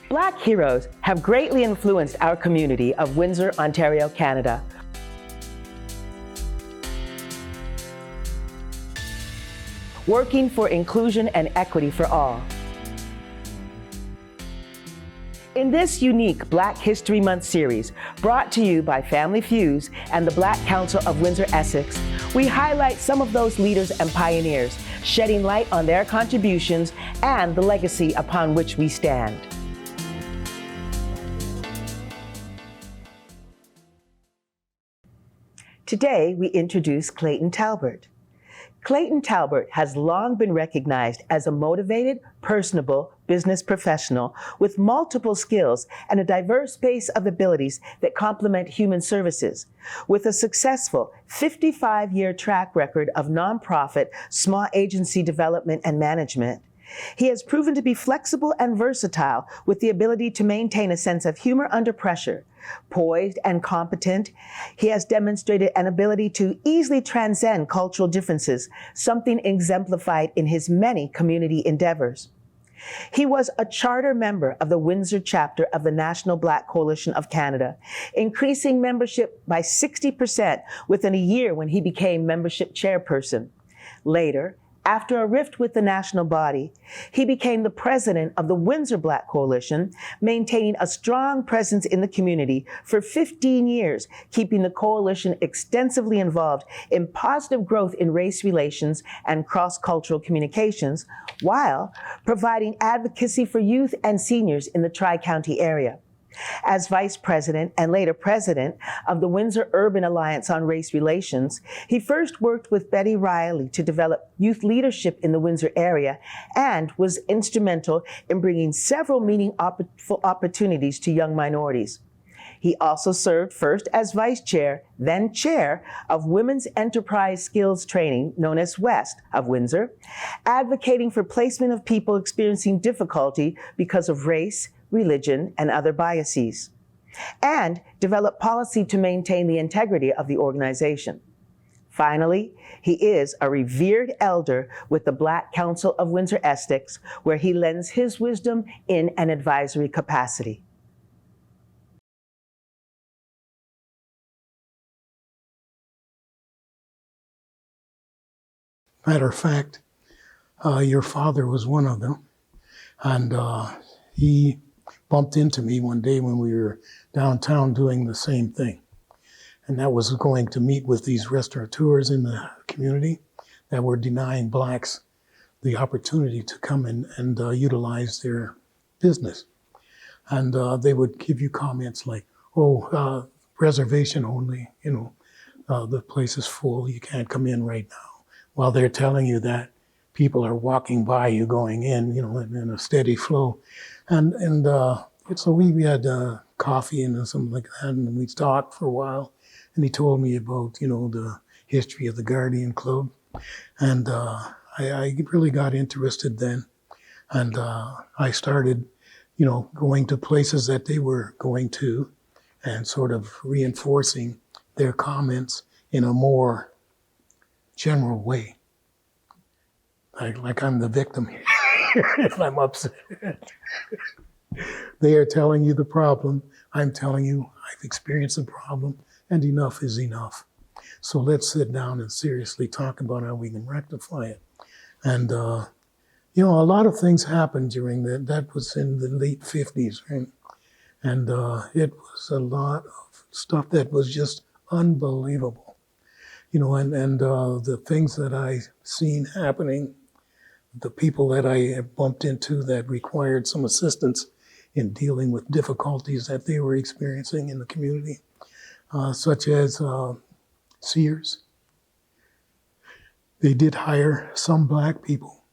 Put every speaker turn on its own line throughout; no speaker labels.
Black heroes have greatly influenced our community of Windsor, Ontario, Canada. Working for inclusion and equity for all. In this unique Black History Month series, brought to you by Family Fuse and the Black Council of Windsor-Essex, we highlight some of those leaders and pioneers, shedding light on their contributions and the legacy upon which we stand. Today, we introduce Clayton Talbert. Clayton Talbert has long been recognized as a motivated, personable business professional with multiple skills and a diverse base of abilities that complement human services. With a successful 55-year track record of nonprofit, small agency development and management, he has proven to be flexible and versatile with the ability to maintain a sense of humor under pressure. Poised and competent, he has demonstrated an ability to easily transcend cultural differences, something exemplified in his many community endeavors. He was a charter member of the Windsor chapter of the National Black Coalition of Canada, increasing membership by 60% within a year when he became membership chairperson. Later, after a rift with the national body, he became the president of the Windsor Black Coalition, maintaining a strong presence in the community for 15 years, keeping the coalition extensively involved in positive growth in race relations and cross-cultural communications, while providing advocacy for youth and seniors in the Tri-County area. As vice president and later president of the Windsor Urban Alliance on Race Relations, he first worked with Betty Riley to develop youth leadership in the Windsor area and was instrumental in bringing several meaningful opportunities to young minorities. He also served first as vice chair, then chair of Women's Enterprise Skills Training, known as WEST of Windsor, advocating for placement of people experiencing difficulty because of race, religion, and other biases, and develop policy to maintain the integrity of the organization. Finally, he is a revered elder with the Black Council of Windsor-Essex, where he lends his wisdom in an advisory capacity.
Matter of fact, your father was one of them, and he bumped into me one day when we were downtown doing the same thing. And that was going to meet with these restaurateurs in the community that were denying Blacks the opportunity to come in and utilize their business. And they would give you comments like, oh, reservation only, the place is full, you can't come in right now. While they're telling you that people are walking by you going in, in a steady flow. And so we had coffee and something like that, and we talked for a while. And he told me about, the history of the Guardian Club. And I really got interested then. And I started, going to places that they were going to and sort of reinforcing their comments in a more general way. Like I'm the victim here if I'm upset. They are telling you the problem. I'm telling you I've experienced the problem, and enough is enough. So let's sit down and seriously talk about how we can rectify it. And, a lot of things happened during that. That was in the late 50s, right? And it was a lot of stuff that was just unbelievable. And the things that I seen happening, the people that I bumped into that required some assistance in dealing with difficulties that they were experiencing in the community, such as Sears. They did hire some Black people,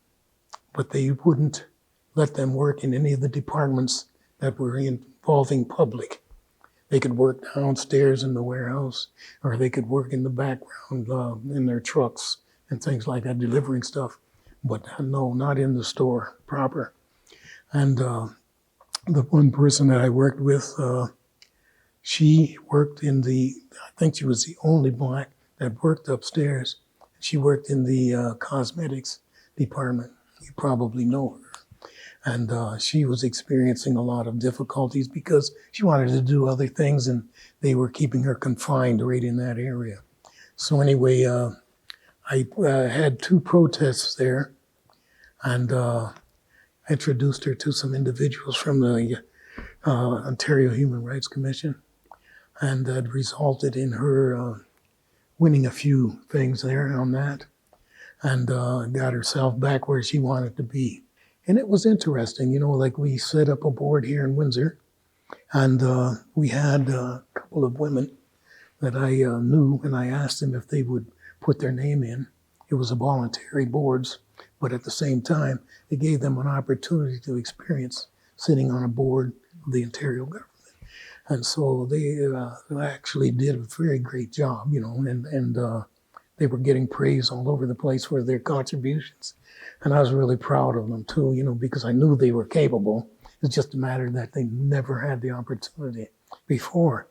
but they wouldn't let them work in any of the departments that were involving public. They could work downstairs in the warehouse, or they could work in the background in their trucks and things like that, delivering stuff. But no, not in the store proper. And the one person that I worked with, she worked I think she was the only Black that worked upstairs. She worked in the cosmetics department. You probably know her. And she was experiencing a lot of difficulties because she wanted to do other things and they were keeping her confined right in that area. So anyway, I had 2 protests there and introduced her to some individuals from the Ontario Human Rights Commission. And that resulted in her winning a few things there on that and got herself back where she wanted to be. And it was interesting, like we set up a board here in Windsor, and we had a couple of women that I knew, and I asked them if they would put their name in. It was a voluntary boards, but at the same time, it gave them an opportunity to experience sitting on a board of the Ontario government. And so they actually did a very great job, and they were getting praise all over the place for their contributions. And I was really proud of them too, because I knew they were capable. It's just a matter that they never had the opportunity before.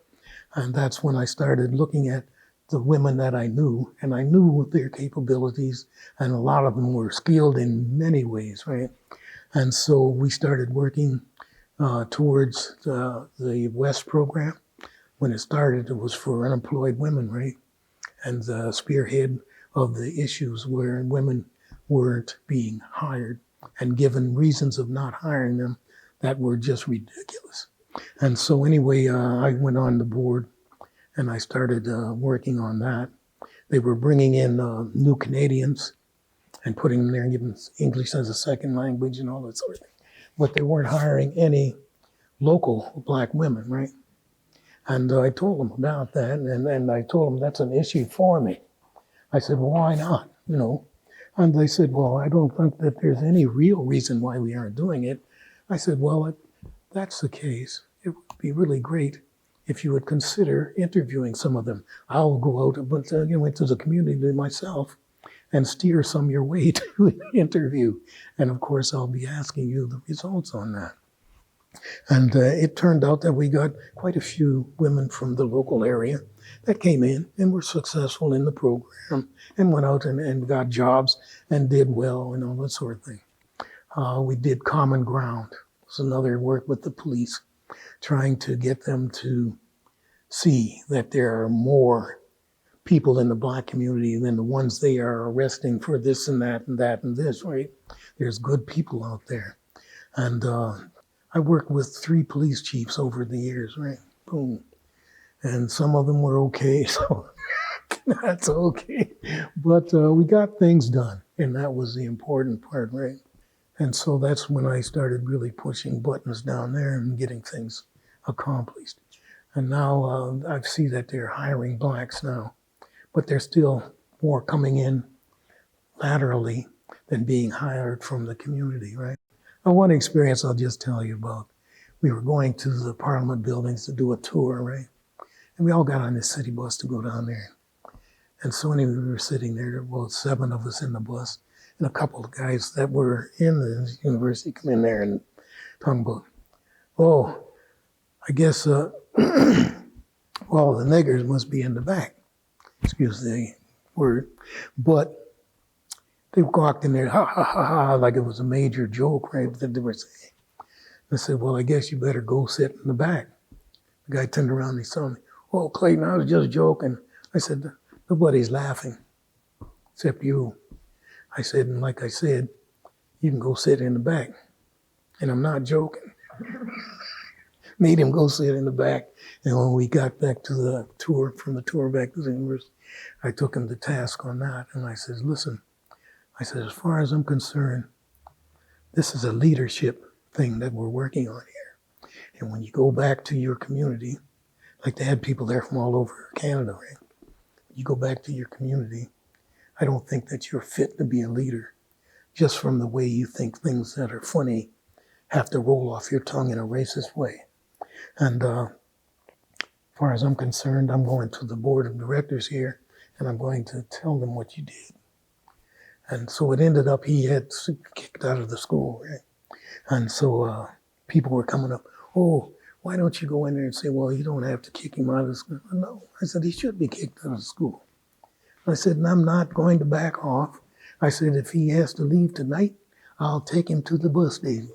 And that's when I started looking at the women that I knew, and I knew their capabilities, and a lot of them were skilled in many ways, right? And so we started working towards the West program. When it started, it was for unemployed women, right? And the spearhead of the issues where women weren't being hired and given reasons of not hiring them that were just ridiculous. And so anyway, I went on the board and I started working on that. They were bringing in new Canadians and putting them there and giving English as a second language and all that sort of thing. But they weren't hiring any local Black women, right? And I told them about that, and I told them that's an issue for me. I said, well, why not, And they said, well, I don't think that there's any real reason why we aren't doing it. I said, well, if that's the case, it would be really great if you would consider interviewing some of them. I'll go out into the community myself and steer some your way to an interview. And of course, I'll be asking you the results on that. And it turned out that we got quite a few women from the local area that came in and were successful in the program and went out and got jobs and did well and all that sort of thing. We did Common Ground. It was another work with the police, trying to get them to see that there are more people in the Black community than the ones they are arresting for this and that and that and this, right? There's good people out there. And I worked with 3 police chiefs over the years, right? Boom. And some of them were okay, so that's okay. But we got things done, and that was the important part, right? And so that's when I started really pushing buttons down there and getting things accomplished. And now I see that they're hiring Blacks now, but there's still more coming in laterally than being hired from the community, right? Now, one experience I'll just tell you about. We were going to the Parliament buildings to do a tour, right? And we all got on this city bus to go down there. And so anyway, we were sitting there, well, 7 of us in the bus, and a couple of guys that were in the university come in there and talking about, oh, I guess, well, the niggers must be in the back. Excuse the word. But they walked in there, ha, ha, ha, ha, like it was a major joke, right, that they were saying. I said, well, I guess you better go sit in the back. The guy turned around and he saw me. Oh, Clayton, I was just joking. I said, nobody's laughing except you. I said, and like I said, you can go sit in the back. And I'm not joking. Made him go sit in the back. And when we got back to the tour, from the tour back to the university, I took him to task on that. And I said, listen, I said, as far as I'm concerned, this is a leadership thing that we're working on here. And when you go back to your community, like they had people there from all over Canada, right? You go back to your community, I don't think that you're fit to be a leader just from the way you think things that are funny have to roll off your tongue in a racist way. And as far as I'm concerned, I'm going to the board of directors here and I'm going to tell them what you did. And so it ended up, he had kicked out of the school, right? And so people were coming up, oh, why don't you go in there and say, well, you don't have to kick him out of the school. No, I said, he should be kicked out of the school. I said, and I'm not going to back off. I said, if he has to leave tonight, I'll take him to the bus station.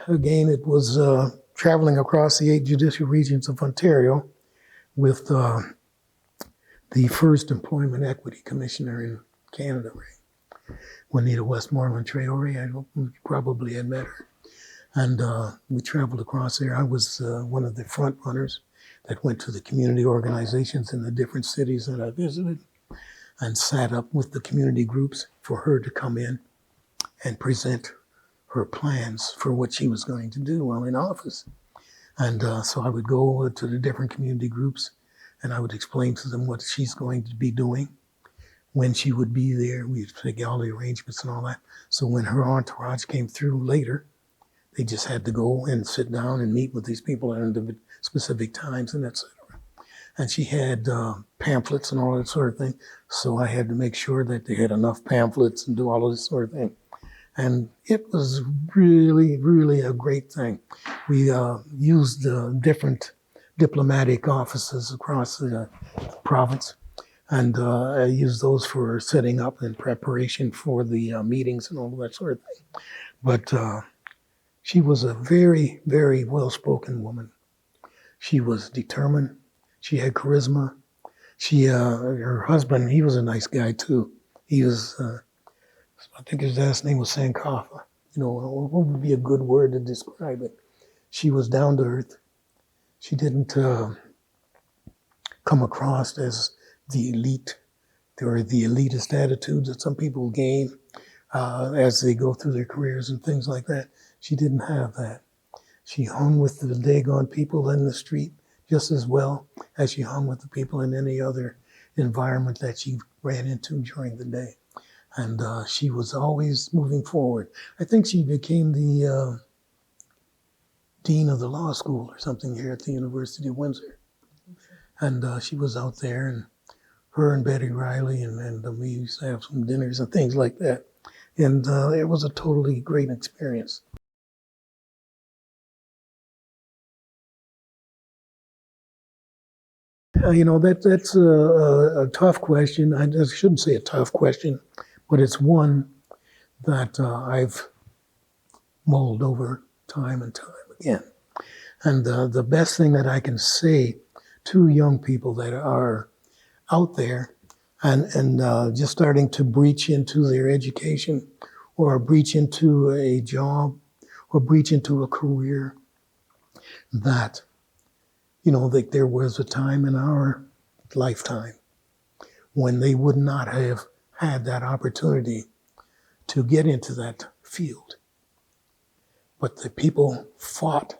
Again, it was traveling across the 8 judicial regions of Ontario with the first Employment Equity Commissioner in Canada, Juanita Westmoreland Traore. I hope you probably had met her. And we traveled across there. I was one of the front runners that went to the community organizations in the different cities that I visited and sat up with the community groups for her to come in and present her plans for what she was going to do while in office. And so I would go to the different community groups and I would explain to them what she's going to be doing, when she would be there. We'd make all the arrangements and all that. So when her entourage came through later, they just had to go and sit down and meet with these people at specific times and etc. And she had pamphlets and all that sort of thing. So I had to make sure that they had enough pamphlets and do all of this sort of thing. And it was really, really a great thing. We used different diplomatic offices across the province. And I used those for setting up and preparation for the meetings and all that sort of thing. But she was a very, very well-spoken woman. She was determined. She had charisma. Her husband, he was a nice guy too. He was, I think his last name was Sankofa. What would be a good word to describe it? She was down to earth. She didn't come across as the elite or the elitist attitudes that some people gain as they go through their careers and things like that. She didn't have that. She hung with the daggone people in the street just as well as she hung with the people in any other environment that she ran into during the day. And she was always moving forward. I think she became the dean of the law school or something here at the University of Windsor. And she was out there, and her and Betty Riley and we used to have some dinners and things like that. And it was a totally great experience. That's a tough question. I shouldn't say a tough question, but it's one that I've mulled over time and time again. And the best thing that I can say to young people that are out there and just starting to breach into their education or breach into a job or breach into a career, that that there was a time in our lifetime when they would not have had that opportunity to get into that field. But the people fought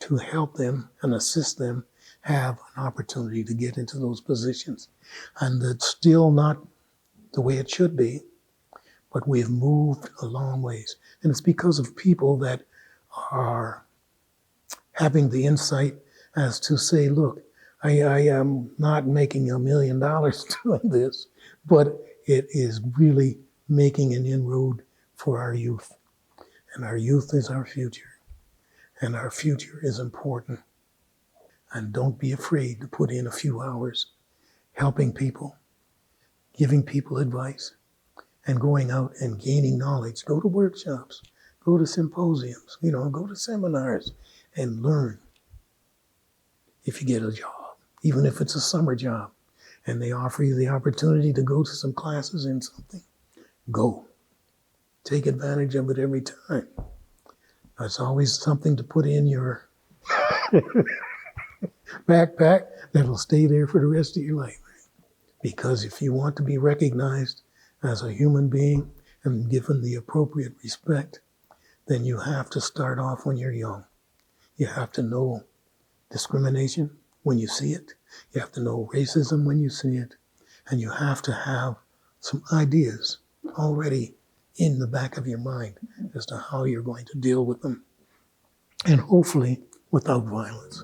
to help them and assist them have an opportunity to get into those positions. And it's still not the way it should be, but we've moved a long ways. And it's because of people that are having the insight as to say, look, I am not making $1 million doing this, but it is really making an inroad for our youth. And our youth is our future. And our future is important. And don't be afraid to put in a few hours helping people, giving people advice, and going out and gaining knowledge. Go to workshops, go to symposiums, go to seminars and learn. If you get a job, even if it's a summer job, and they offer you the opportunity to go to some classes in something, go. Take advantage of it every time. There's always something to put in your backpack that'll stay there for the rest of your life. Because if you want to be recognized as a human being and given the appropriate respect, then you have to start off when you're young. You have to know discrimination when you see it. You have to know racism when you see it. And you have to have some ideas already in the back of your mind as to how you're going to deal with them. And hopefully without violence.